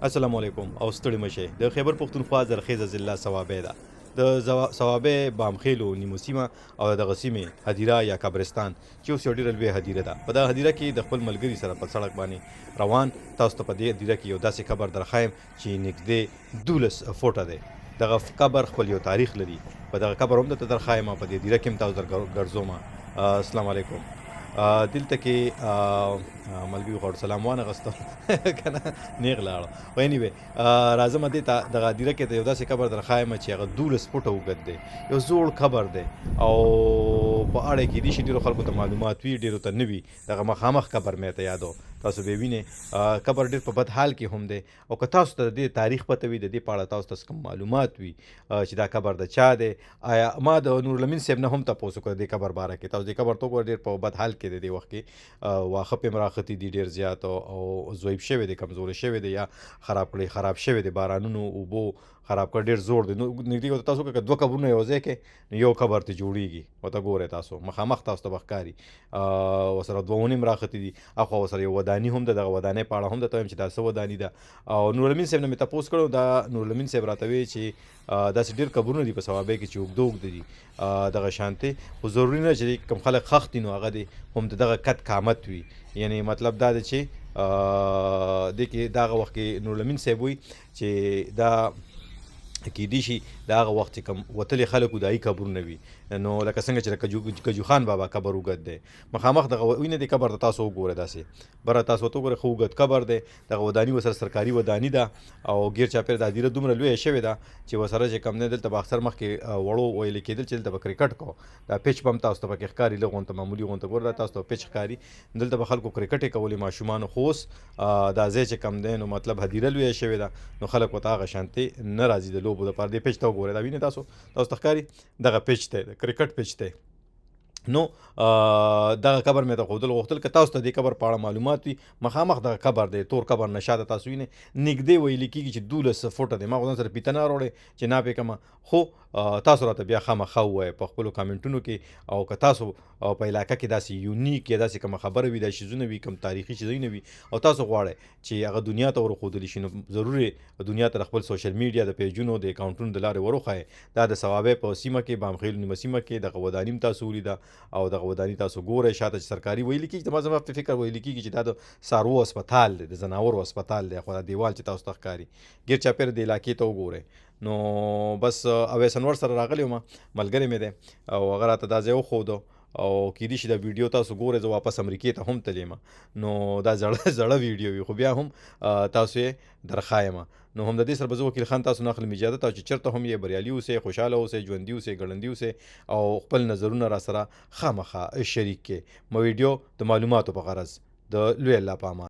السلام علیکم او ستړي مشه د خیبر پښتونخوا زرخیزه ضلع صوابه ده د صوابه بامخیلو نیمو سیمه او د غسیمه هدیره یا قبرستان چې اوس یو ډیره لوی هدیره ده په دا هدیره کې د خپل ملګری سره په سړک باندې روان تاسو ته په دې هدیره کې یو داسې قبر درخایم چې نږدې 12 فوټه دی دغه قبر خپل یو تاریخ لري په دغه قبر هم د درخایم په دې هدیره کې هم تاسو درګرځوم السلام علیکم دلته کې ملګري غوړ سلام وانه غستو کنه نیغ لاړه خو اني وي راځم دې ته د غادیره کې د یو داسې قبر درخایم چې هغه 12 فوټه اوږد دی یو زوړ قبر دی او په اړه کې دي چې ډیرو خلکو ته معلومات وي ډیرو ته نه وي دغه مخامخ قبر مې ته یادو تاسو به وینئ قبر ډیر په بد حال کې هم دی او که تاسو ته د تاریخ پته وي د دې په اړه تاسو ته کوم معلومات وي چې دا قبر د چا دی آیا ما د نور لمن صاحب نه هم تاسو کړ د قبر باره کې تاسو د قبر تو ډیر په بد حال کې دی وخت کې واخه په مراختی دي ډیر زیات او زویب شوی دی کمزور شوی دی یا خراب شوی دی بارانونو او بو خراب کړ ډیر زور دی نو نږدې تاسو کې دوه قبرونه یو ځای کې یو قبر ته جوړیږي او ته ګوره تاسو مخامخ تاسو ته بخکاری وسره دوه مراختی دي اخو وسره یو ودانی هم دغه ودانې پاړه هم د ته چې تاسو ودانی ده او نور لمن صاحب نه مې تاسو کړو دا نور لمن صاحب راته وی چې دا ډیر قبرونه دي په ثوابه کې چې وګدوګ دي دغه شانتي خو ضروري نه چې کم خلک خخت نو هغه دي هم دغه کټ قامت وي یعنی مطلب دا دی چې د کې دغه وخت کې نور لمن صاحب وي چې دا کې دي شي دا هغه وخت کم وتلې خلکو دای قبرونه وي نو لکه څنګه چې کجو خان بابا قبر وګد دی مخامخ دغه وینه دی قبر تاسو وګوره داسې بره تاسو ته وګوره خو وګد قبر دی دغه ودانی وسره سرکاري ودانی ده او غیر چاپیر د ادیره دومره لوی شوی ده چې وسره چې کم نه دلته باختر مخ کې وړو ویل کېدل چې دلته کرکټ کو دا پیچ بم تاسو ته پکې ښکاری لغون ته معمولی غون ته ګوره تاسو ته پیچ ښکاری دلته به خلکو کرکټ کولې ماشومان خوس دا ځای چې کم دی نو مطلب هدیره لوی شوی ده نو خلک وته هغه شانتي نه راځي د لوبو د پر دې پیچ ته وګوره دا ویني تاسو تخکاری دغه پیچ ته د کرکټ پیچ ته نو دغه قبر مې ته خودل غوښتل که تاسو ته د قبر په اړه معلومات وي مخامخ دغه قبر دی تور قبر نشاته تاسو وینئ نږدې ویل کېږي چې 12 فوټه دی ما خو ځان سره پیته نه راوړی چې نه پې کومه خو تاسو راته بیا خامخا ووایه په خپلو کامنټونو کې او که تاسو په علاقه کې داسې یونیک یا داسې کومه خبره وي دا شیزونه وي کوم تاریخي شیزونه وي او تاسو غواړئ چې هغه دنیا ته ورښودلی شي نو ضروري دنیا ته خپل سوشل میډیا د پیجونو د اکاونټونو د لارې وروښایئ دا د ثوابه په سیمه کې بامخیل نیمه سیمه کې دغه ودانیم تاسو ولیده او دغه وداني تاسو ګورئ شاته چې سرکاري ویل کېږي د ما زما په فکر ویل کېږي چې دا د څاروو هسپتال دی د ځناورو هسپتال دی خو دا دیوال چې تاسو ته ښکاري ګیر چاپېره د علاقې ته وګورئ نو بس اویس انور سره راغلی وم ملګری مې دی او هغه راته دا ځای وښودو او کېدای شي دا ویډیو تاسو ګورئ زه واپس امریکې ته هم تللی یم نو دا زړه ویډیو وي خو بیا هم تاسو یې درښایم نو هم د دې سره به زه وکیل خان تاسو نه اخلم اجازه تاسو چې چېرته هم یې بریالي اوسئ خوشحاله اوسئ ژوندي اوسئ ګړندي اوسئ او خپل نظرونه را سره خامخا شریک کړئ مو ویډیو د معلوماتو په غرض د لوی الله په امان